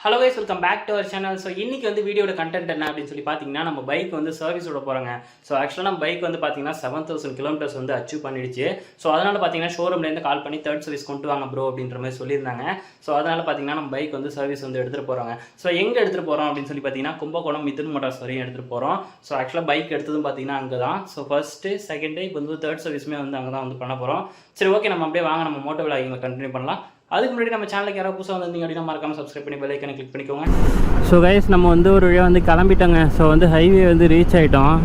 Hello guys, welcome back to our channel. So இன்றைக்கி வந்து வீடியோட கண்டென்ட் என்ன அப்படின்னு சொல்லி பார்த்தீங்கன்னா, நம்ம பைக் வந்து சர்வீஸ் விட போகிறோங்க. ஸோ ஆக்சுவலாக நம்ம பைக் வந்து பார்த்தீங்கன்னா 7000 கிலோமீட்டர்ஸ் வந்து அச்சீவ் பண்ணிடுச்சு. ஸோ அதனால் பார்த்தீங்கன்னா ஷோரூம்லேருந்து கால் பண்ணி தேர்ட் சர்வீஸ் கொண்டு வாங்க ப்ரோ அப்படின்ற மாதிரி சொல்லியிருந்தாங்க. ஸோ அதனால் பார்த்தீங்கன்னா நம்ம பைக் வந்து சர்வீஸ் வந்து எடுத்துகிட்டு போகிறாங்க. ஸோ எங்கே எடுத்துகிட்டு போகிறோம் அப்படின்னு சொல்லி பார்த்தீங்கன்னா, கும்பகோணம் மிதுன் மோட்டார்ஸ் வரையும் எடுத்துகிட்டு போகிறோம். ஸோ ஆக்சுவலாக பைக் எடுத்ததும் பார்த்தீங்கன்னா அங்கே தான். ஸோ ஃபஸ்ட்டு செகண்டு இப்போ வந்து தேர்ட் சர்வீஸுமே வந்து அங்கே தான் வந்து பண்ண போகிறோம். சரி, ஓகே, நம்ம அப்படியே வாங்க நம்ம மோட்டோ விலாகிங்களை கண்டினியூ பண்ணலாம். அதுக்கு முன்னாடி நம்ம சேனலுக்கு யாராவது புதுசாக வந்திருந்தீங்க அப்படின்னா மறக்காமல் சப்ஸ்கிரைப் பண்ணி பெல் ஐக்கானை கிளிக் பண்ணிக்கோங்க. ஸோ கைஸ், நம்ம வந்து ஒரு வழியாக வந்து கிளம்பிட்டோங்க. ஸோ வந்து ஹைவே வந்து ரீச் ஆகிட்டோம்.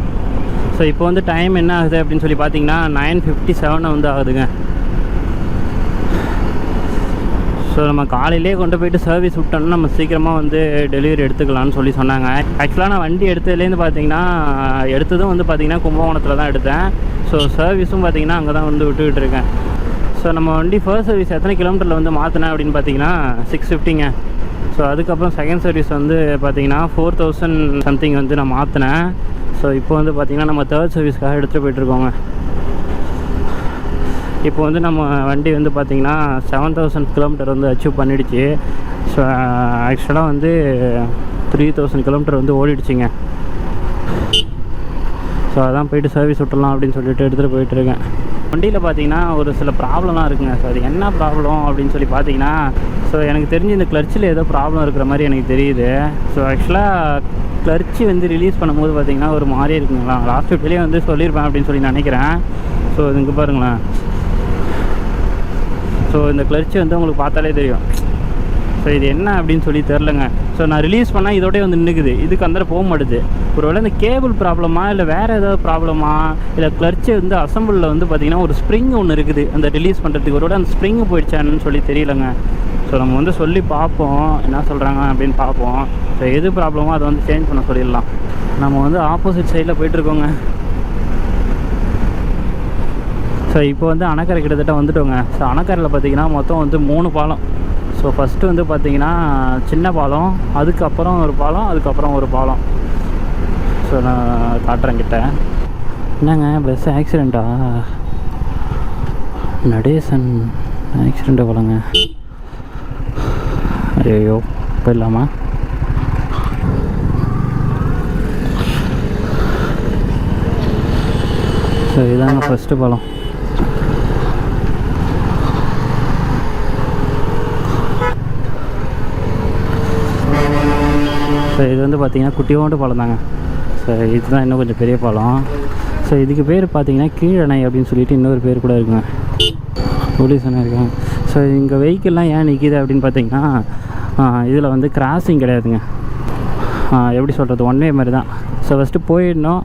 ஸோ இப்போ வந்து டைம் என்ன ஆகுது அப்படின்னு சொல்லி பார்த்தீங்கன்னா 9:57 வந்து ஆகுதுங்க. ஸோ நம்ம காலையிலே கொண்டு போயிட்டு சர்வீஸ் விட்டோம்னா நம்ம சீக்கிரமாக வந்து டெலிவரி எடுத்துக்கலாம்னு சொல்லி சொன்னாங்க. ஆக்சுவலாக நான் வண்டி எடுத்ததுலேருந்து பார்த்தீங்கன்னா எடுத்ததும் வந்து பார்த்திங்கன்னா கும்பகோணத்தில் தான் எடுத்தேன். ஸோ சர்வீஸும் பார்த்திங்கன்னா அங்கே தான் வந்து விட்டுக்கிட்டு இருக்கேன். ஸோ நம்ம வண்டி ஃபர்ஸ்ட் சர்வீஸ் எத்தனை கிலோமீட்டரில் வந்து மாற்றினேன் அப்படின்னு பார்த்தீங்கன்னா 650ங்க. ஸோ அதுக்கப்புறம் செகண்ட் சர்வீஸ் வந்து பார்த்திங்கன்னா 4000 சம்திங் வந்து நான் மாற்றினேன். ஸோ இப்போ வந்து பார்த்திங்கன்னா நம்ம தேர்ட் சர்வீஸ்க்காக எடுத்துகிட்டு போயிட்டுருக்கோங்க. இப்போ வந்து நம்ம வண்டி வந்து பார்த்திங்கன்னா 7000 கிலோமீட்டர் வந்து அச்சீவ் பண்ணிடுச்சு. ஸோ ஆக்சுவலாக வந்து 3000 கிலோமீட்டர் வந்து ஓடிடுச்சிங்க. ஸோ அதான் போய்ட்டு சர்வீஸ் விட்டுடலாம் அப்படின்னு சொல்லிட்டு எடுத்துகிட்டு போயிட்டுருக்கேன். வண்டியில் பார்த்தீங்கன்னா ஒரு சில ப்ராப்ளம்லாம் இருக்குங்க. ஸோ அது என்ன ப்ராப்ளம் அப்படின்னு சொல்லி பார்த்தீங்கன்னா, ஸோ எனக்கு தெரிஞ்சு இந்த கிளர்ச்சில் ஏதோ ப்ராப்ளம் இருக்கிற மாதிரி எனக்கு தெரியுது. ஸோ ஆக்சுவலாக கிளர்ச்சி வந்து ரிலீஸ் பண்ணும்போது பார்த்திங்கன்னா ஒரு மாதிரி இருக்குங்களா. லாஸ்ட் வீட்லேயே வந்து சொல்லியிருப்பேன் அப்படின்னு சொல்லி நினைக்கிறேன். ஸோ இங்கே பாருங்களேன். ஸோ இந்த கிளர்ச்சி வந்து உங்களுக்கு பார்த்தாலே தெரியும். ஸோ இது என்ன அப்படின்னு சொல்லி தெரிலங்க. ஸோ நான் ரிலீஸ் பண்ணால் இதோடய வந்து நின்றுக்குது, இதுக்கு அந்த போக மாட்டுது. ஒருவேளை இந்த கேபிள் ப்ராப்ளமா இல்லை வேறு ஏதாவது ப்ராப்ளமா இல்லை கிளர்ச்சி வந்து அசம்பிளில் வந்து பார்த்திங்கன்னா ஒரு ஸ்ப்ரிங் ஒன்று இருக்குது அந்த ரிலீஸ் பண்ணுறதுக்கு. ஒருவேளை அந்த ஸ்ப்ரிங்கு போயிடுச்சான்னு சொல்லி தெரியலங்க. ஸோ நம்ம வந்து சொல்லி பார்ப்போம் என்ன சொல்கிறாங்க அப்படின்னு பார்ப்போம். ஸோ எது ப்ராப்ளமோ அதை வந்து சேஞ்ச் பண்ண சொல்லிடலாம். நம்ம வந்து ஆப்போசிட் சைடில் போயிட்டுருக்கோங்க. ஸோ இப்போ வந்து அணைக்கரை கிட்டத்தட்ட வந்துட்டோங்க. ஸோ அணைக்கரையில் பார்த்திங்கன்னா மொத்தம் வந்து 3 பாலம். ஸோ ஃபஸ்ட்டு வந்து பார்த்திங்கன்னா சின்ன பாலம், அதுக்கப்புறம் ஒரு பாலம், அதுக்கப்புறம் ஒரு பாலம். ஸோ நான் காட்டுறேன் கிட்ட. என்னங்க பஸ் ஆக்சிடெண்ட்டா? நடேசன் ஆக்சிடெண்ட்டை போலங்க. ஐயோ, போயிடலாமா? ஸோ இதாங்க ஃபஸ்ட்டு பாலம். ஸோ இது வந்து பார்த்திங்கன்னா குட்டியோண்டு பாலம் தாங்க. ஸோ இதுதான் இன்னும் கொஞ்சம் பெரிய பாலம். ஸோ இதுக்கு பேர் பார்த்திங்கன்னா கீழணை அப்படின்னு சொல்லிட்டு இன்னொரு பேர் கூட இருக்குங்க. போலீஸ்னா இருக்காங்க. ஸோ இங்கே வெஹிக்கிள்லாம் ஏன் நிற்கிது அப்படின்னு பார்த்திங்கன்னா இதில் வந்து கிராஸிங் கிடையாதுங்க. எப்படி சொல்கிறது, ஒன் வே மாதிரி தான். ஸோ ஃபஸ்ட்டு போயிடணும்.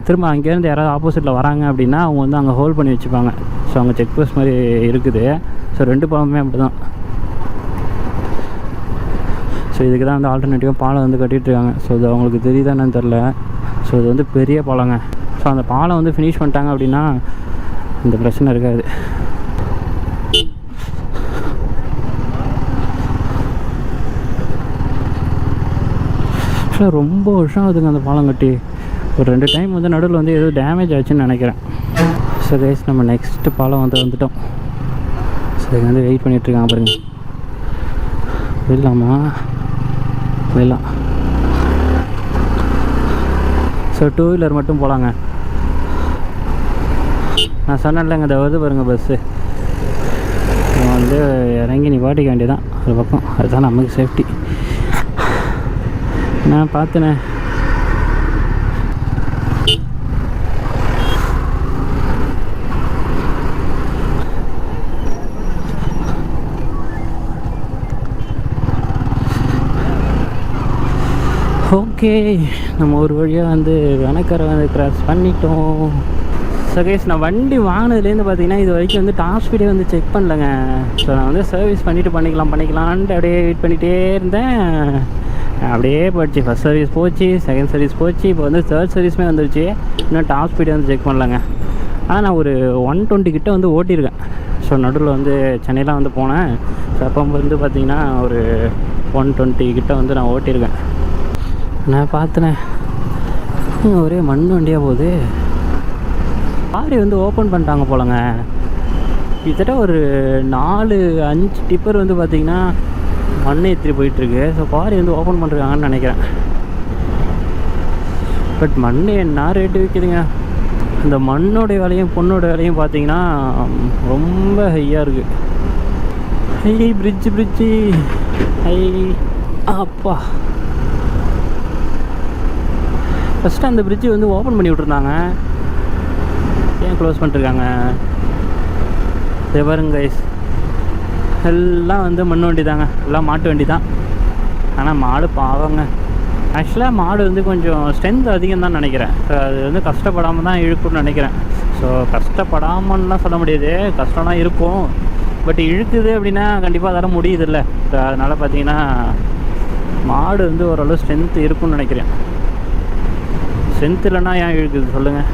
திரும்ப அங்கேருந்து யாராவது ஆப்போசிட்டில் வராங்க அப்படின்னா அவங்க வந்து அங்கே ஹோல்ட் பண்ணி வச்சுப்பாங்க. ஸோ அங்கே செக் போஸ்ட் மாதிரி இருக்குது. ஸோ 2 பாலமே அப்படி தான். ஸோ இதுக்கு தான் வந்து ஆல்டர்னேட்டிவாக பாலம் வந்து கட்டிகிட்ருக்காங்க. ஸோ இது அவங்களுக்கு தெரியுதா என்னன்னு தெரில. ஸோ இது வந்து பெரிய பாலங்க. ஸோ அந்த பாலம் வந்து ஃபினிஷ் பண்ணிட்டாங்க அப்படின்னா இந்த பிரச்சனை இருக்காது. ஆக்சுவலாக ரொம்ப வருஷம் ஆகுதுங்க அந்த பாலம் கட்டி. ஒரு 2 டைம் வந்து நடுவில் வந்து ஏதோ டேமேஜ் ஆச்சுன்னு நினைக்கிறேன். ஸோ கைஸ், நம்ம நெக்ஸ்ட்டு பாலம் வந்துட்டோம். ஸோ இது வந்து வெயிட் பண்ணிகிட்ருக்காங்க பாருங்கள். போயிடலாமா? போயிடலாம். ஸோ 2 வீலர் மட்டும் போகலாங்க. நான் சொன்னேன்லங்க, அதை வருது பாருங்கள் பஸ்ஸு. வந்து இறங்கி நிப்பாட்டிக்க வேண்டியதான் ஒரு பக்கம். அதுதான் நமக்கு சேஃப்டி. நான் பார்த்துனே. ஓகே, நம்ம ஒரு வழியாக வந்து அணைக்கரை வந்து கிராஸ் பண்ணிட்டோம். ஸோ கைஸ், நான் வண்டி வாங்கினதுலேருந்து பார்த்தீங்கன்னா இது வரைக்கும் வந்து டாப் ஸ்பீடே வந்து செக் பண்ணலங்க. ஸோ நான் வந்து சர்வீஸ் பண்ணிக்கலான்ட்டு அப்படியே வெயிட் பண்ணிகிட்டே இருந்தேன். அப்படியே போயிடுச்சு. ஃபஸ்ட் சர்வீஸ் போச்சு, செகண்ட் சர்வீஸ் போச்சு, இப்போ வந்து தேர்ட் சர்வீஸுமே வந்துருச்சு. இன்னும் டாப் ஸ்பீடே வந்து செக் பண்ணலங்க. ஆனால் நான் ஒரு 120 கிட்ட வந்து ஓட்டியிருக்கேன். ஸோ நடுவில் வந்து சென்னையெலாம் வந்து போனேன். ஸோ அப்போ வந்து பார்த்திங்கன்னா ஒரு 120 கிட்ட வந்து நான் ஓட்டியிருக்கேன். நான் பார்த்தேன் ஒரே மண் வண்டியாக போகுது. லாரி வந்து ஓப்பன் பண்ணிட்டாங்க போலங்க. கிட்டத்தட்ட ஒரு 4-5 டிப்பர் வந்து பார்த்திங்கன்னா மண் ஏற்றி போயிட்டுருக்கு. ஸோ குவாரி வந்து ஓப்பன் பண்ணுறாங்கன்னு நினைக்கிறேன். பட் மண் என்ன ரேட்டு விற்கிதுங்க. இந்த மண்ணோடைய விலையும் பொண்ணோட விலையும் பார்த்தீங்கன்னா ரொம்ப ஹையாக இருக்குது. ஹை பிரிட்ஜு ஹை அப்பா. ஃபஸ்ட்டு அந்த பிரிட்ஜு வந்து ஓப்பன் பண்ணி விட்ருந்தாங்க, ஏன் க்ளோஸ் பண்ணிட்டுருக்காங்க? பாருங்க கைஸ், எல்லாம் வந்து மண் வண்டி தாங்க, எல்லாம் மாட்டு வண்டி தான். ஆனால் மாடு பாவங்க. ஆக்சுவலாக மாடு வந்து கொஞ்சம் ஸ்ட்ரென்த் அதிகம் தான் நினைக்கிறேன். அது வந்து கஷ்டப்படாமல் தான் இழுக்குன்னு நினைக்கிறேன். ஸோ கஷ்டப்படாமல்லாம் சொல்ல முடியாது, கஷ்டம்லாம் இருக்கும். பட் இழுக்குது அப்படின்னா கண்டிப்பாக அதெல்லாம் முடியுதில்ல. ஸோ அதனால் பார்த்தீங்கன்னா மாடு வந்து ஓரளவு ஸ்ட்ரென்த் இருக்குன்னு நினைக்கிறேன். ஸ்ட்ரென்த் இல்லைன்னா ஏன் இழுக்குது சொல்லுங்கள்?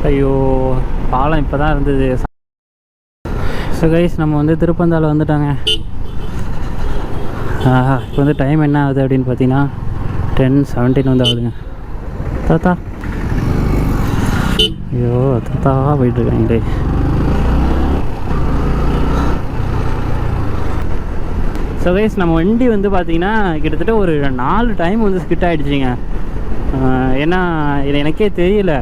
ஐயோ, பாலம் இப்போ தான் இருந்தது. ஸோ கைஸ், நம்ம வந்து திருப்பந்தாள் வந்துட்டாங்க. இப்போ வந்து டைம் என்ன ஆகுது அப்படின்னு பார்த்தீங்கன்னா 10:17 வந்து ஆகுதுங்க. தாத்தா, ஐயோ தாத்தா போயிட்டுருக்காங்களே. ஸோ கைஸ், நம்ம வண்டி வந்து பார்த்திங்கன்னா கிட்டத்தட்ட ஒரு 4 டைம் வந்து ஸ்கிட் ஆகிடுச்சிங்க. ஏன்னா இது எனக்கே தெரியல.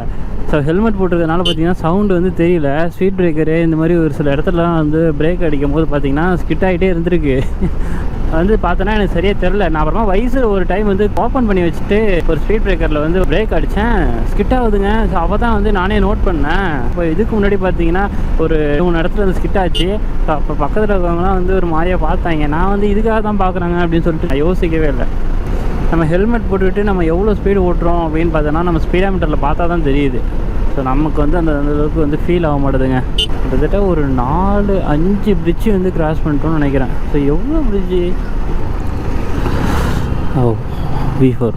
ஸோ ஹெல்மெட் போட்டிருக்கனால பார்த்தீங்கன்னா சவுண்டு வந்து தெரியல. ஸ்பீட் பிரேக்கரு இந்த மாதிரி ஒரு சில இடத்துலலாம் வந்து பிரேக் அடிக்கும் போது பார்த்திங்கன்னா ஸ்கிட் ஆகிட்டே இருந்திருக்கு. வந்து பார்த்தோன்னா எனக்கு சரியாக தெரில. நான் அப்புறமா வயசில் ஒரு டைம் வந்து ஓப்பன் பண்ணி வச்சுட்டு ஒரு ஸ்பீட் பிரேக்கரில் வந்து பிரேக் அடித்தேன், ஸ்கிட் ஆகுதுங்க. ஸோ அப்போ தான் வந்து நானே நோட் பண்ணேன். இப்போ இதுக்கு முன்னாடி பார்த்தீங்கன்னா ஒரு 3 இடத்துல வந்து ஸ்கிட் ஆச்சு. ஸோ அப்போ பக்கத்தில் இருக்கவங்களாம் வந்து ஒரு மாதிரியாக பார்த்தாங்க. நான் வந்து இதுக்காக தான் பார்க்குறாங்க அப்படின்னு சொல்லிட்டு நான் யோசிக்கவே இல்லை. நம்ம ஹெல்மெட் போட்டுக்கிட்டு நம்ம எவ்வளோ ஸ்பீடு ஓட்டுறோம் அப்படின்னு பார்த்தோன்னா நம்ம ஸ்பீடாமீட்டரில் பார்த்தா தான் தெரியுது. ஸோ நமக்கு வந்து அந்த அளவுக்கு வந்து ஃபீல் ஆக மாட்டேதுங்க. கிட்டத்தட்ட ஒரு 4-5 பிரிட்ஜு வந்து கிராஸ் பண்ணிட்டோம்னு நினைக்கிறேன். ஸோ எவ்வளோ பிரிட்ஜு? V4.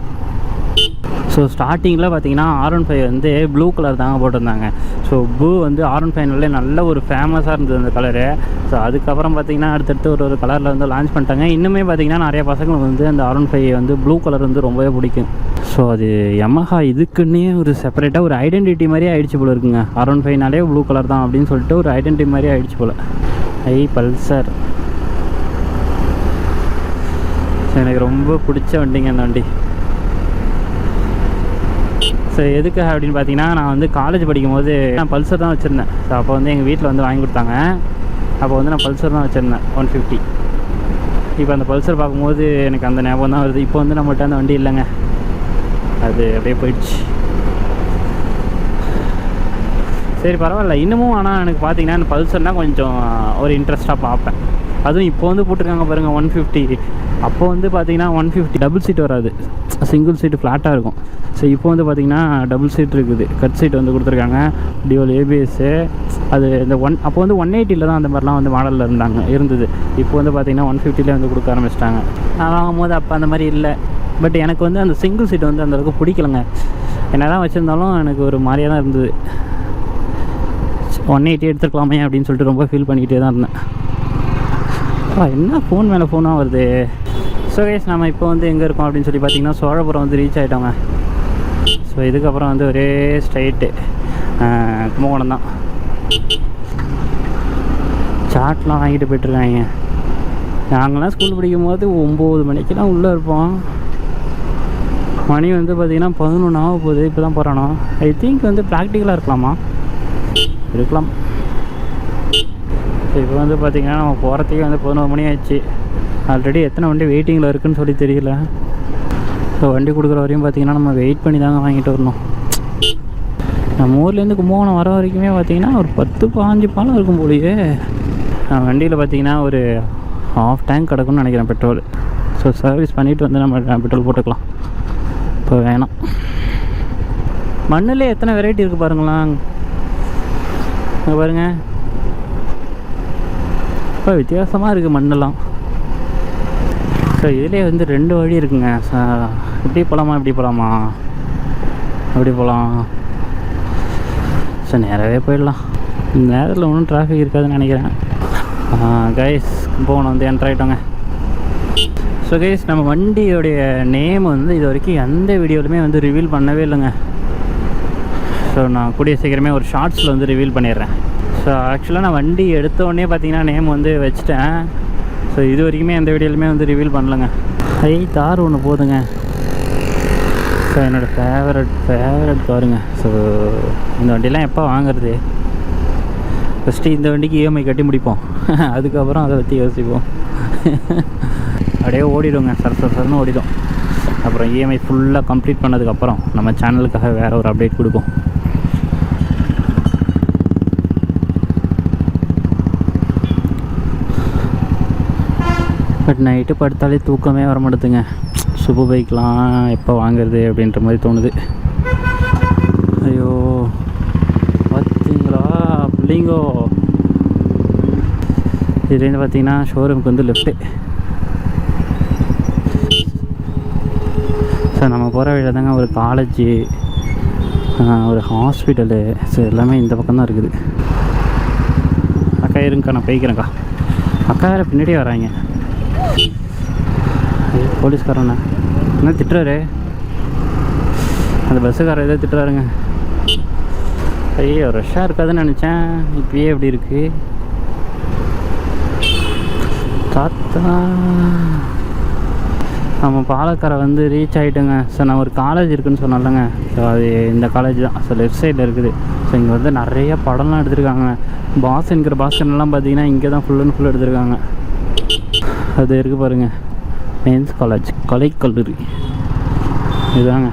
ஸோ ஸ்டார்டிங்கில் பார்த்தீங்கன்னா R15 வந்து ப்ளூ கலர் தாங்க போட்டிருந்தாங்க. ஸோ ப்ளூ வந்து R15 நல்ல ஒரு ஃபேமஸாக இருந்தது அந்த கலரு. ஸோ அதுக்கப்புறம் பார்த்தீங்கன்னா அடுத்தடுத்து ஒரு கலரில் வந்து லான்ச் பண்ணிட்டாங்க. இன்னுமே பார்த்தீங்கன்னா நிறைய பசங்களுக்கு வந்து அந்த R15 வந்து ப்ளூ கலர் வந்து ரொம்பவே பிடிக்கும். ஸோ அது Yamaha இதுக்குன்னே ஒரு செப்பரேட்டாக ஒரு ஐடென்டிட்டி மாதிரியே ஆகிடுச்சு போல் இருக்குங்க. R15 ப்ளூ கலர் தான் அப்படின்னு சொல்லிட்டு ஒரு ஐடென்டிட்டி மாதிரி ஆகிடுச்சு போல். பல்சர் எனக்கு ரொம்ப பிடிச்ச வண்டிங்க அந்த வண்டி. ஸோ எதுக்காக அப்படின்னு பார்த்தீங்கன்னா, நான் வந்து காலேஜ் படிக்கும்போது நான் பல்சர் தான் வச்சுருந்தேன். ஸோ அப்போ வந்து எங்கள் வீட்டில் வந்து வாங்கி கொடுத்தாங்க. அப்போ வந்து நான் பல்சர் தான் வச்சுருந்தேன் 150. இப்போ அந்த பல்சர் பார்க்கும்போது எனக்கு அந்த ஞாபகம் தான் வருது. இப்போ வந்து நம்மகிட்ட அந்த வண்டி இல்லைங்க, அது அப்படியே போயிடுச்சு. சரி பரவாயில்ல இன்னமும். ஆனால் எனக்கு பார்த்தீங்கன்னா அந்த பல்சர்னால் கொஞ்சம் ஒரு இன்ட்ரெஸ்ட்டாக பார்ப்பேன். அதுவும் இப்போ வந்து போட்டிருக்காங்க பாருங்கள் 150. அப்போ வந்து பார்த்தீங்கன்னா 150 டபுள் சீட் வராது, சிங்கிள் சீட்டு ஃப்ளாட்டாக இருக்கும். ஸோ இப்போ வந்து பார்த்திங்கன்னா டபுள் சீட் இருக்குது, கட் சீட் வந்து கொடுத்துருக்காங்க, டியூவல் ஏபிஎஸ்ஸு. அது இந்த அப்போ வந்து 180 தான் அந்த மாதிரிலாம் வந்து மாடலில் இருந்தது. இப்போ வந்து பார்த்திங்கன்னா 150 வந்து கொடுக்க ஆரம்பிச்சிட்டாங்க. நான் வாங்கும்போது அப்போ அந்த மாதிரி இல்லை. பட் எனக்கு வந்து அந்த சிங்கிள் சீட் வந்து அந்தளவுக்கு பிடிக்கலங்க. என்ன தான் வச்சுருந்தாலும் எனக்கு ஒரு மாதிரியாக தான் இருந்தது. 180 எடுத்துக்கலாமே அப்படின்னு சொல்லிட்டு ரொம்ப ஃபீல் பண்ணிக்கிட்டே தான் இருந்தேன். என்ன ஃபோன் மேலே ஃபோனாக வருது. ஸோ கைஸ், நம்ம இப்போ வந்து எங்கே இருக்கோம் அப்படின்னு சொல்லி பார்த்தீங்கன்னா சோழபுரம் வந்து ரீச் ஆகிட்டோங்க. ஸோ இதுக்கப்புறம் வந்து ஒரே ஸ்ட்ரைட்டு கும்பகோணம் தான். சாட்லாம் வாங்கிட்டு போய்ட்டுருக்காங்க. நாங்கள்லாம் ஸ்கூல் படிக்கும் போது 9 மணிக்கெலாம் உள்ளே இருப்போம். மணி வந்து பார்த்திங்கன்னா 11 ஆக போகுது. இப்போ தான் போகிறானோ. ஐ திங்க் வந்து ப்ராக்டிக்கலாக இருக்கலாம். ஸோ இப்போ வந்து பார்த்திங்கன்னா நம்ம போகிறதுக்கே வந்து 11 மணி ஆயிடுச்சு. ஆல்ரெடி எத்தனை வண்டி வெயிட்டிங்கில் இருக்குதுன்னு சொல்லி தெரியல. ஸோ வண்டி கொடுக்குற வரையும் பார்த்திங்கன்னா நம்ம வெயிட் பண்ணி தாங்க வாங்கிட்டு வரணும். நம்ம ஊர்லேருந்து கும்பகோணம் வர வரைக்குமே பார்த்திங்கன்னா ஒரு 10-15 பாலம் இருக்கும் போலியே. வண்டியில் பார்த்திங்கன்னா ஒரு ½ டேங்க் கிடக்குன்னு நினைக்கிறேன் பெட்ரோல். ஸோ சர்வீஸ் பண்ணிவிட்டு வந்து நம்ம பெட்ரோல் போட்டுக்கலாம். இப்போ வேணாம். மண்ணிலே எத்தனை வெரைட்டி இருக்குது பாருங்களேன். பாருங்கள், இப்போ வித்தியாசமாக இருக்குது மண்ணெல்லாம். ஸோ இதிலே வந்து 2 வழி இருக்குங்க. இப்படி போகலாமா இப்படி போகலாம். ஸோ நேராகவே போயிடலாம். இந்த நேரத்தில் ஒன்றும் டிராஃபிக் இருக்காதுன்னு நினைக்கிறேன். கைஸ், கும்பகோணம் வந்து என்ட்ரு ஆகிட்டோங்க. ஸோ கைஸ், நம்ம வண்டியோடைய நேம் வந்து இது வரைக்கும் எந்த வீடியோலுமே வந்து ரிவீல் பண்ணவே இல்லைங்க. ஸோ நான் கூடிய சீக்கிரமே ஒரு ஷார்ட்ஸில் வந்து ரிவீல் பண்ணிடுறேன். ஸோ ஆக்சுவலாக நான் வண்டி எடுத்தோடனே பார்த்தீங்கன்னா நேம் வந்து வச்சுட்டேன். ஸோ இது வரைக்குமே எந்த வீடியோலுமே வந்து ரிவீல் பண்ணலங்க. தார் ஒன்று போதுங்க. ஸோ என்னோடய ஃபேவரட் காருங்க. ஸோ இந்த வண்டியெலாம் எப்போ வாங்குறது? ஃபஸ்ட்டு இந்த வண்டிக்கு இஎம்ஐ கட்டி முடிப்போம், அதுக்கப்புறம் அதை பற்றி யோசிப்போம். அப்படியே ஓடிடுங்க, சரசரன்னு ஓடிடும். அப்புறம் இஎம்ஐ ஃபுல்லாக கம்ப்ளீட் பண்ணதுக்கப்புறம் நம்ம சேனலுக்காக வேறு ஒரு அப்டேட் கொடுப்போம். பட் நைட்டு படுத்தாலே தூக்கமே வர மாட்டேதுங்க. சுபு பைக்லாம் எப்போ வாங்குறது அப்படின்ற மாதிரி தோணுது. ஐயோ பார்த்தீங்களா பிள்ளைங்கோ, இதுலேருந்து பார்த்தீங்கன்னா ஷோரூமுக்கு வந்து லெஃப்ட்டு. சார் நம்ம போகிற வழியில் தாங்க ஒரு காலேஜு, ஒரு ஹாஸ்பிட்டலு, ஸோ எல்லாமே இந்த பக்கம் தான் இருக்குது. அக்கா இருங்கக்கா, நான் போய்க்கிறேங்க்கா. அக்கா வேறு பின்னாடியே வராங்க. போலீஸ்காரண்ணா என்ன திட்டுறாரு? அந்த பஸ்ஸுக்காரர் ஏதோ திட்டுறாருங்க. ஐயோ ரஷ்ஷாக இருக்காதுன்னு நினச்சேன், இப்பயே எப்படி இருக்குது தாத்தா. நம்ம பாலக்காரை வந்து ரீச் ஆகிட்டோங்க. ஸோ நான் ஒரு காலேஜ் இருக்குதுன்னு சொன்னாலங்க, ஸோ அது இந்த காலேஜ் தான். ஸோ லெஃப்ட் சைடில் இருக்குது. ஸோ இங்கே வந்து நிறைய படம்லாம் எடுத்திருக்காங்க. பாஸ்ங்கிற பாஸ்கர்லாம் பார்த்தீங்கன்னா இங்கே தான் ஃபுல் அண்ட் ஃபுல் எடுத்திருக்காங்க. அது இருக்குது பாருங்கள், மெயின்ஸ் காலேஜ், கலைக்கல்லூரி இதுதாங்க.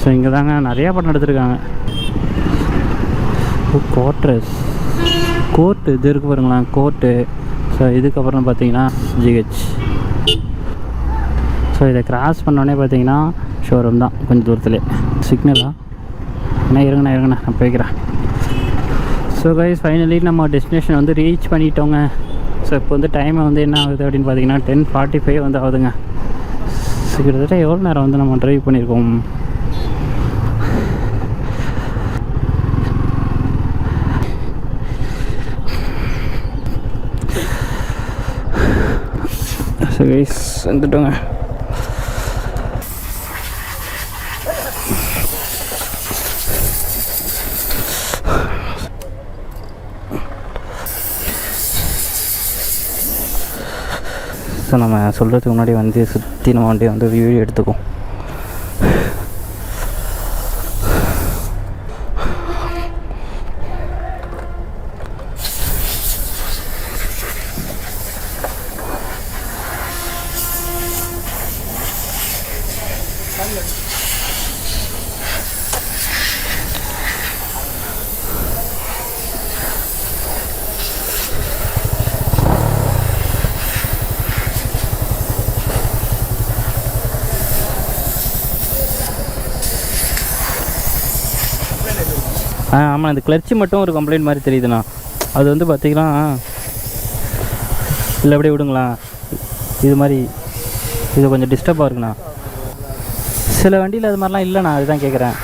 ஸோ இங்கே தாங்க நிறையா படம் எடுத்திருக்காங்க. கோர்ட்டு இது இருக்குது பாருங்களேன், கோர்ட்டு. ஸோ இதுக்கப்புறம் பார்த்தீங்கன்னா ஜிஹெச். ஸோ இதை கிராஸ் பண்ணோடனே பார்த்தீங்கன்னா ஷோரூம் தான் கொஞ்சம் தூரத்துலேயே. சிக்னலா என்ன? இருங்கண்ணா நான் போய்க்கிறேன். ஸோ கைஸ் ஃபைனலி நம்ம டெஸ்டினேஷன் வந்து ரீச் பண்ணிட்டோங்க. ஸோ இப்போ வந்து டைமை வந்து என்ன ஆகுது அப்படின்னு பார்த்தீங்கன்னா 10:45 வந்து ஆகுதுங்க. ஸோ கிட்டத்தட்ட எவ்வளோ நேரம் வந்து நம்ம ட்ரைவ் பண்ணியிருக்கோம்? ஸோ கைஸ் வந்துட்டோங்க. ஸோ நம்ம சொல்கிறதுக்கு முன்னாடி வந்து சுற்றி நம்ம வண்டியை வந்து வீடியோ எடுத்துக்கும். ஆமாம், அந்த கிளர்ச்சி மட்டும் ஒரு கம்ப்ளைண்ட் மாதிரி தெரியுதுண்ணா. அது வந்து பார்த்திங்கன்னா இல்லை அப்படியே விடுங்களா, இது மாதிரி இது கொஞ்சம் டிஸ்டர்பாக இருக்குண்ணா. சில வண்டியில் அது மாதிரிலாம் இல்லைண்ணா, அதுதான் கேட்குறேன்.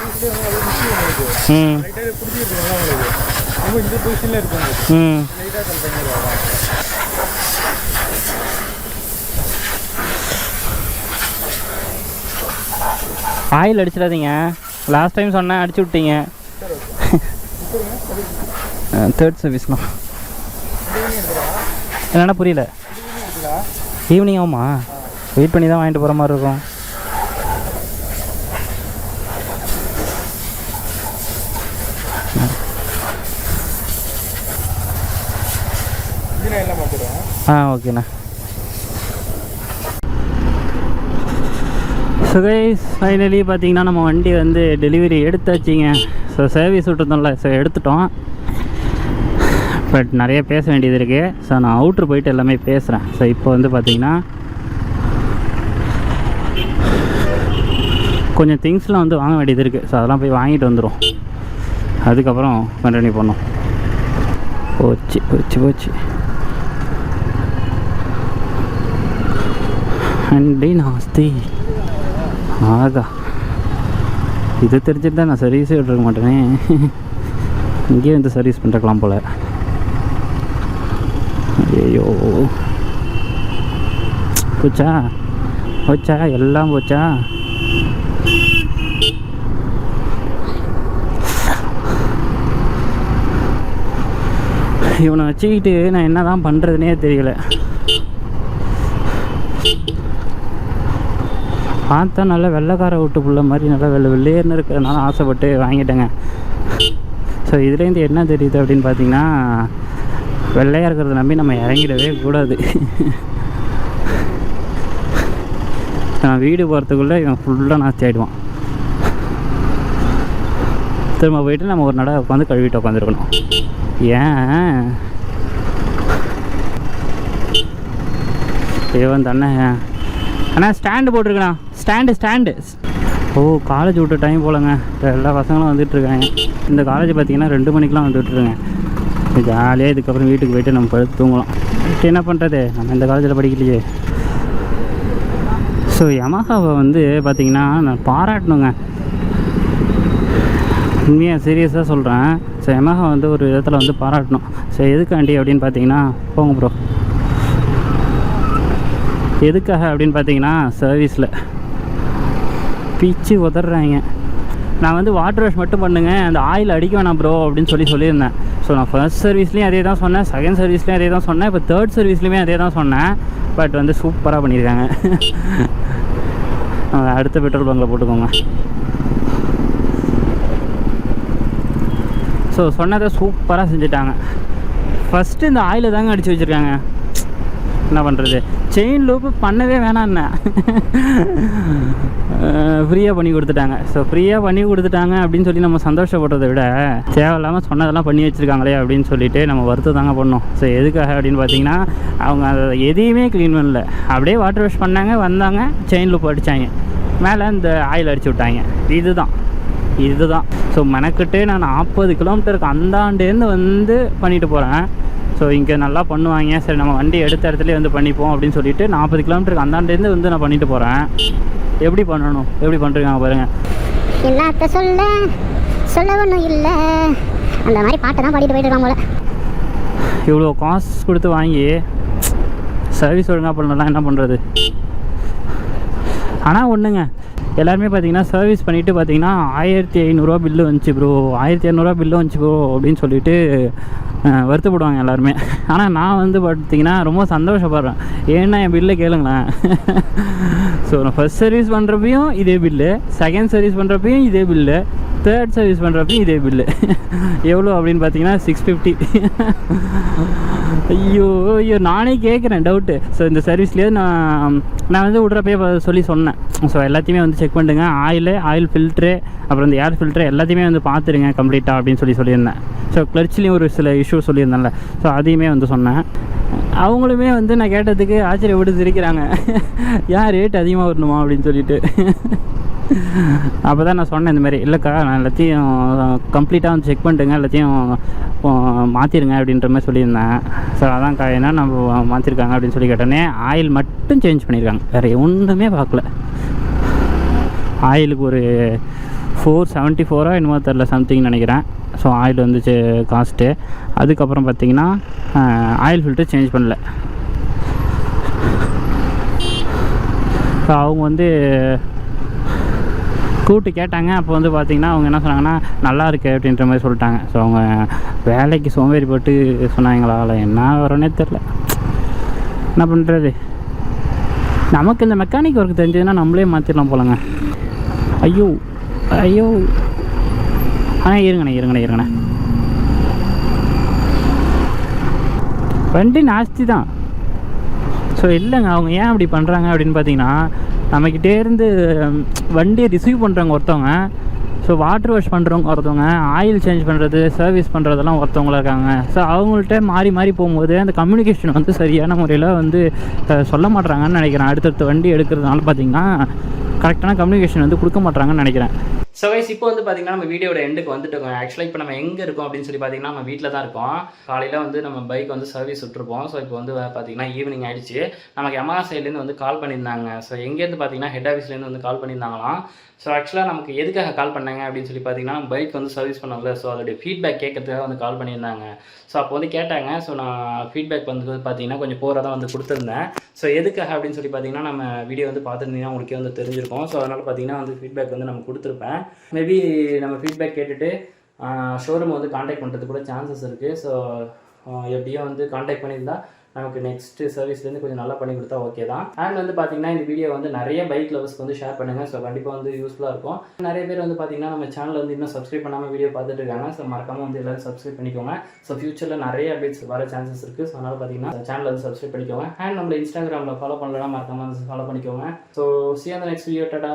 ஆயில் அடிச்சிடாதீங்க, லாஸ்ட் டைம் சொன்னேன் அடிச்சு விட்டீங்க. தேர்ட் சர்வீஸ்ண்ணா. என்னென்னா புரியல? ஈவினிங் ஆகுமா? வெயிட் பண்ணி தான் வாங்கிட்டு போகிற மாதிரி இருக்கும். ஓகேண்ணா. ஸோ கைஸ் ஃபைனலி பார்த்தீங்கன்னா நம்ம வண்டி வந்து டெலிவரி எடுத்தாச்சிங்க. ஸோ சர்வீஸ் விட்டுருந்தோம்ல, ஸோ எடுத்துட்டோம். பட் நிறைய பேச வேண்டியது இருக்குது. ஸோ நான் அவுட்ரு போயிட்டு எல்லாமே பேசுகிறேன். ஸோ இப்போ வந்து பார்த்திங்கன்னா கொஞ்சம் திங்ஸ்லாம் வந்து வாங்க வேண்டியது இருக்குது. ஸோ அதெல்லாம் போய் வாங்கிட்டு வந்துடும், அதுக்கப்புறம் கண்டினியூ பண்ணோம். போச்சு அண்டி நாஸ்தி. ஆகா, இது தெரிஞ்சுட்டு தான் நான் சர்வீஸே விட்டுருக்க மாட்டேனே. இங்கேயே வந்து சர்வீஸ் பண்ணிருக்கலாம் போல். ஐயோ போச்சா எல்லாம் போச்சா? இவனை வச்சுக்கிட்டு நான் என்ன தான் பண்ணுறதுனே தெரியல. பார்த்தா நல்லா வெள்ளைக்கார விட்டு புள்ள மாதிரி நல்லா வெள்ளையர்னு இருக்கிறதுனால ஆசைப்பட்டு வாங்கிட்டேங்க. ஸோ இதுலேருந்து என்ன தெரியுது அப்படின்னு பார்த்தீங்கன்னா, வெள்ளையாக இருக்கிறத நம்பி நம்ம இறங்கிடவே கூடாது. நான் வீடு போகிறதுக்குள்ளே இவன் ஃபுல்லாக நாஸ்தி ஆகிடுவான். திரும்ப போயிட்டு நம்ம ஒரு நடை உட்காந்து கழுவிட்டு உட்காந்துருக்கணும். ஏன் இவன் தானே அண்ணா ஸ்டாண்டு போட்டிருக்கண்ணா, ஸ்டாண்டு. ஓ காலேஜ் விட்டு டைம் போலங்க. எல்லா பசங்களும் வந்துட்டுருக்காங்க. இந்த காலேஜ் பார்த்திங்கன்னா 2 மணிக்கெலாம் வந்துட்டுருங்க. ஜாலியாக இதுக்கப்புறம் வீட்டுக்கு போய்ட்டு நம்ம படுத்து தூங்கலாம். என்ன பண்ணுறது, நம்ம இந்த காலேஜில் படிக்கலையே. ஸோ யமஹாவை வந்து பார்த்திங்கன்னா நான் பாராட்டணுங்க. உண்மையாக சீரியஸாக சொல்கிறேன். ஸோ யமஹா வந்து ஒரு விதத்தில் வந்து பாராட்டணும். ஸோ எதுக்காண்டி அப்படின்னு பார்த்தீங்கன்னா, போங்க ப்ரோ, எதுக்காக அப்படின்னு பார்த்தீங்கன்னா, சர்வீஸில் பிச்சு உதறாங்க. நான் வந்து வாட்டர் வாஷ் மட்டும் பண்ணுங்க, அந்த ஆயில் அடிக்க வேணாம் ப்ரோ அப்படின்னு சொல்லியிருந்தேன். ஸோ நான் ஃபர்ஸ்ட் சர்வீஸ்லேயும் அதே தான் சொன்னேன், செகண்ட் சர்வீஸ்லேயும் அதே தான் சொன்னேன், இப்போ தேர்ட் சர்வீஸ்லேயுமே அதே தான் சொன்னேன். பட் வந்து சூப்பராக பண்ணியிருக்காங்க. அடுத்த பெட்ரோல் பங்கில் போட்டுக்கோங்க. ஸோ சொன்னதை சூப்பராக செஞ்சுட்டாங்க. ஃபஸ்ட்டு இந்த ஆயிலை தாங்க அடித்து வச்சுருக்காங்க. என்ன பண்ணுறது, செயின் லூப்பு பண்ணவே வேணான்னு ஃப்ரீயாக பண்ணி கொடுத்துட்டாங்க. ஸோ ஃப்ரீயாக பண்ணி கொடுத்துட்டாங்க அப்படின்னு சொல்லி நம்ம சந்தோஷப்படுறதை விட, தேவையில்லாமல் சொன்னதெல்லாம் பண்ணி வச்சுருக்காங்களே அப்படின்னு சொல்லிட்டு நம்ம வருத்தம் தாங்க பண்ணோம். ஸோ எதுக்காக அப்படின்னு பார்த்தீங்கன்னா, அவங்க அதை எதையுமே க்ளீன் பண்ணல, அப்படியே வாட்டர் வாஷ் பண்ணாங்க, வந்தாங்க, செயின் லூப் அடித்தாங்க, மேலே இந்த ஆயில் அடித்து விட்டாங்க. இதுதான். ஸோ மெனக்கிட்டு நான் 40 கிலோமீட்டருக்கு அந்தாண்டேருந்து வந்து பண்ணிட்டு போகிறேன். ஸோ இங்கே நல்லா பண்ணுவாங்க, சரி நம்ம வண்டி எடுத்த இடத்துல வந்து பண்ணிப்போம் அப்படின்னு சொல்லிட்டு 40 கிலோமீட்டருக்கு அந்தாண்டேருந்து வந்து நான் பண்ணிட்டு போகிறேன். எப்படி பண்ணணும், எப்படி பண்ணுறாங்க பாருங்கள். என்னத்த சொல்ல ஒன்றும் இல்லை, அந்த மாதிரி பாட்டை தான் பாடிட்டு போயிட்டு இருக்காங்க போல. இவ்வளோ காசு கொடுத்து வாங்கி சர்வீஸ் ஒழுங்காக பண்ணலாம், என்ன பண்ணுறது. ஆனால் ஒன்றுங்க, எல்லாருமே பார்த்தீங்கன்னா சர்வீஸ் பண்ணிவிட்டு பார்த்தீங்கன்னா 1500 பில்லு வந்துச்சு ப்ரோ, 1500 பில்லு வந்துச்சு ப்ரோ அப்படின்னு சொல்லிட்டு வருத்தப்படுவாங்க எல்லாருமே. ஆனால் நான் வந்து பார்த்தீங்கன்னா ரொம்ப சந்தோஷப்படுறேன். ஏன்னா என் பில்லை கேளுங்களேன். ஸோ நான் ஃபஸ்ட் சர்வீஸ் பண்ணுறப்பையும் இதே பில்லு, செகண்ட் சர்வீஸ் பண்ணுறப்பையும் இதே பில்லு, தேர்ட் சர்வீஸ் பண்ணுறப்பையும் இதே பில்லு. எவ்வளோ அப்படின்னு பார்த்தீங்கன்னா 650. ஐயோ நானே கேட்குறேன் டவுட்டு. ஸோ இந்த சர்வீஸ்லேயே நான் வந்து விட்றப்பே சொன்னேன். ஸோ எல்லாத்தையுமே வந்து செக் பண்ணிட்டுங்க, ஆயில் ஃபில்ட்ரு, அப்புறம் இந்த ஏர் ஃபில்ட்ரு எல்லாத்தையுமே வந்து பார்த்துருங்க கம்ப்ளீட்டாக அப்படின்னு சொல்லியிருந்தேன். ஸோ கிளர்ச்லேயும் ஒரு சில இஷ்யூ சொல்லியிருந்தேன்ல, ஸோ அதையுமே வந்து சொன்னேன். அவங்களுமே வந்து நான் கேட்டதுக்கு ஆச்சரியப்பட்டு சிரிக்கிறாங்க, ஏன் ரேட் அதிகமாக வரணுமா அப்படின்னு சொல்லிட்டு. அப்போ தான் நான் சொன்னேன், இந்த மாதிரி இல்லைக்கா நான் எல்லாத்தையும் கம்ப்ளீட்டாக வந்து செக் பண்ணிட்டுங்க, எல்லாத்தையும் மாற்றிடுங்க அப்படின்ற மாதிரி சொல்லியிருந்தேன். ஸோ அதான்க்கா என்ன நம்ம மாற்றிருக்காங்க அப்படின்னு சொல்லி கேட்டோன்னே, ஆயில் மட்டும் சேஞ்ச் பண்ணியிருக்காங்க, வேறு ஒன்றுமே பார்க்கல. ஆயிலுக்கு ஒரு 474 என்னமோ தெரில சம்திங் நினைக்கிறேன். ஸோ ஆயில் வந்துச்சு காஸ்ட்டு. அதுக்கப்புறம் பார்த்திங்கன்னா ஆயில் ஃபில்ட்ரு சேஞ்ச் பண்ணல. ஸோ அவங்க வந்து கூப்பிட்டு கேட்டாங்க. அப்போ வந்து பார்த்திங்கன்னா அவங்க என்ன சொன்னாங்கன்னா, நல்லா இருக்குது அப்படின்ற மாதிரி சொல்லிட்டாங்க. ஸோ அவங்க வேலைக்கு சோம்பேறி போட்டு சொன்னாங்களா, என்ன வரனே தெரில. என்ன பண்ணுறது, நமக்கு இந்த மெக்கானிக் ஒர்க் தெரிஞ்சதுன்னா நம்மளே மாற்றிடலாம் போலங்க. ஐயோ ஆனால் இருங்கண்ணே வண்டி நாஸ்தி தான். ஸோ இல்லைங்க, அவங்க ஏன் அப்படி பண்ணுறாங்க அப்படின்னு பார்த்தீங்கன்னா, நம்மக்கிட்டேருந்து வண்டியை ரிசீவ் பண்ணுறவங்க ஒருத்தவங்க, ஸோ வாட்டர் வாஷ் பண்ணுறவங்க ஒருத்தவங்க, ஆயில் சேஞ்ச் பண்ணுறது, சர்வீஸ் பண்ணுறதெல்லாம் ஒருத்தவங்களாக இருக்காங்க. ஸோ அவங்கள்ட்ட மாறி போகும்போது அந்த கம்யூனிகேஷன் வந்து சரியான முறையில் வந்து சொல்ல மாட்றாங்கன்னு நினைக்கிறேன். அடுத்தடுத்த வண்டி எடுக்கிறதுனால பார்த்திங்கன்னா கரெக்டான கம்யூனிகேஷன் வந்து கொடுக்க மாட்றாங்கன்னு நினைக்கிறேன். ஸோ கைஸ், இப்போ வந்து பார்த்தீங்கன்னா நம்ம வீடியோட எண்டுக்கு வந்துட்டோம். ஆக்சுவலாக இப்போ நம்ம எங்கே இருக்கோம் அப்படின்னு சொல்லி பார்த்தீங்கன்னா, நம்ம வீட்டில் தான் இருக்கோம். காலையில் வந்து நம்ம பைக் வந்து சர்வீஸ் விட்டுருப்போம். ஸோ இப்போ வந்து பார்த்தீங்கன்னா ஈவினிங் ஆகிடுச்சு. நமக்கு யமஹா சைட்லேருந்து வந்து கால் பண்ணியிருந்தாங்க. ஸோ எங்கேருந்து பார்த்தீங்கன்னா ஹெட் ஆஃபீஸ்லேருந்து வந்து கால் பண்ணியிருந்தாங்களாம். ஸோ ஆக்சுவலாக நமக்கு எதுக்காக கால் பண்ணாங்க அப்படின்னு சொல்லி பார்த்தீங்கன்னா, பைக் வந்து சர்வீஸ் பண்ணல, ஸோ அதோடைய ஃபீட்பேக் கேட்கறதுக்காக வந்து கால் பண்ணியிருந்தாங்க. ஸோ அப்போ வந்து கேட்டாங்க. ஸோ நான் ஃபீட்பேக் வந்து பார்த்தீங்கன்னா கொஞ்சம் போராக தான் வந்து கொடுத்துருந்தேன். ஸோ எதுக்காக அப்படின்னு சொல்லி பார்த்தீங்கன்னா, நம்ம வீடியோ வந்து பார்த்துருந்தீங்கன்னா உங்களுக்கே வந்து தெரிஞ்சிருக்கும். ஸோ அதனால் பார்த்தீங்கன்னா வந்து ஃபீட்பேக் வந்து நம்ம கொடுத்துருப்பேன். மேபி நம்ம ஃபீட்பேக் கேட்டுட்டு ஷோரூம் வந்து காண்டாக்ட் பண்ணுறது கூட சான்சஸ் இருக்குது. ஸோ எப்படியும் வந்து காண்டாக்ட் பண்ணியிருந்தா நமக்கு நெக்ஸ்ட் சர்வீஸ்லேருந்து கொஞ்சம் நல்லா பண்ணி கொடுத்தா ஓகே தான். அண்ட் வந்து பார்த்தீங்கன்னா இந்த வீடியோ வந்து நிறைய பைக் லவர்ஸ்க்கு வந்து ஷேர் பண்ணுங்கள். ஸோ கண்டிப்பாக வந்து யூஸ்ஃபுல்லாக இருக்கும். நிறைய பேர் வந்து பார்த்தீங்கன்னா நம்ம சேனல் வந்து இன்னும் சப்ஸ்கிரைப் பண்ணாமல் வீடியோ பார்த்துட்டு இருக்காங்க. ஸோ மறக்காமல் வந்து எல்லாரும் சப்ஸ்கிரைப் பண்ணிக்கோங்க. ஸோ ஃபியூச்சரில் நிறைய அப்டேட்ஸ் வர சான்சஸ் இருக்குது. ஸோ அதனால் பார்த்தீங்கன்னா சேனல் வந்து சப்ஸ்கிரைப் பண்ணிக்கோங்க. அண்ட் நம்மள இன்ஸ்டாகிராமில் ஃபாலோ பண்ணலாம், மறக்காமல் ஃபாலோ பண்ணிக்கோங்க. So see you on the next video. Tata.